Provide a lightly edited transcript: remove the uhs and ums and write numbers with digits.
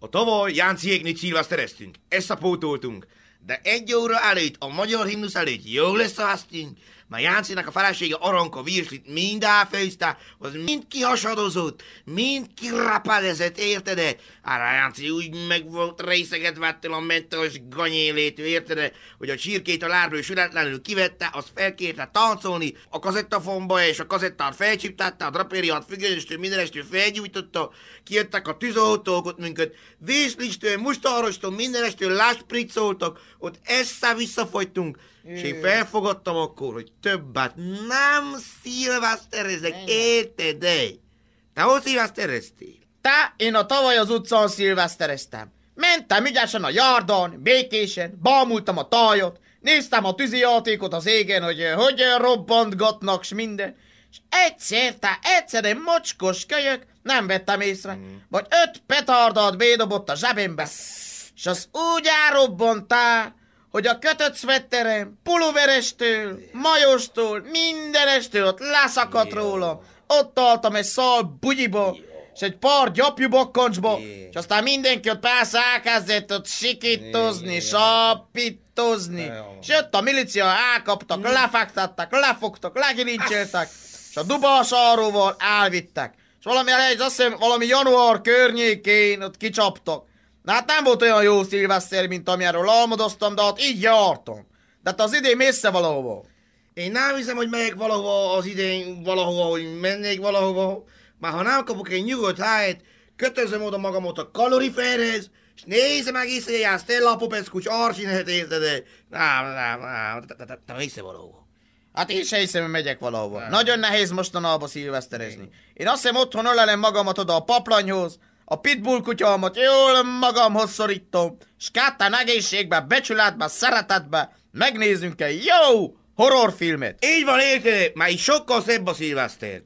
A tavaly Jánciéknit szilvesztereztünk, összepótoltunk, de 1 óra előtt, a magyar himnusz előtt jól összeháztunk, mert Jáncinak a felesége Aranka virslit mind elfőzte, az mind kihasadozott, mind kirapálezett, érted-e? Ára Jánci úgy meg volt részegetve ettől a mentos ganyélétől, érted-e? Hogy a csirkét a lárból sületlenül kivette, azt felkérte táncolni, a kazettafonba és a kazettát felcsiptatta, a drapériát függönyöstől, mindenestől felgyújtotta, kijöttek a tűzoltók, ott minket vízlistől, mustárostól, mindenestől láspriccoltak, ott visszafogytunk, és én felfogadtam akkor, hogy többet nem szilveszterezek, érted? Te hol szilvesztereztél? Én a tavaly az utcán szilvesztereztem. Mentem ügyesen a járdon, békésen, bámultam a tájat, néztem a tűzijátékot az égen, hogy robbantgatnak s minden, és egyszer egy mocskos kölyök nem vettem észre, vagy 5 petárdát bédobott a zsebembe, és az úgy elrobbantál, hogy a kötött szvetterem, pulóverestől, majostól, mindenestől ott leszakadt rólam. Ott álltam egy szál bugyiba, és egy pár gyapjú bakkancsba, és aztán mindenki ott persze elkezdett ott sikítozni, sapítozni. És jött a milícia, elkaptak, lefektettek, lefogtak, legilincseltek, és a dubásáróval elvittek. És azt hiszem, valami január környékén ott kicsaptak. Na hát nem volt olyan jó szilveszter, mint amiről álmodoztam, de hát így jártam. De hát az idén messze valahova. Én nem hiszem, hogy megyek valahova az idén valahova, hogy mennék valahova. Már ha nem kapok egy nyugodt helyet, kötözöm oda magamot a kaloriferhez, és nézem egész éjjel Stella Popescu-s Arsinet, érted? Nem, te mész valahova. Hát én se hiszem, hogy megyek valahova. Nem. Nagyon nehéz mostanában szilveszterezni. Én azt hiszem, otthon ölelem magamat oda a paplanyhoz, a pitbull kutyámat jól magamhoz szorítom, és ketten egészségbe, becsületbe, szeretetbe megnézzünk egy jó horrorfilmet. Így van, érted? Már így sokkal szebb a szilveszter.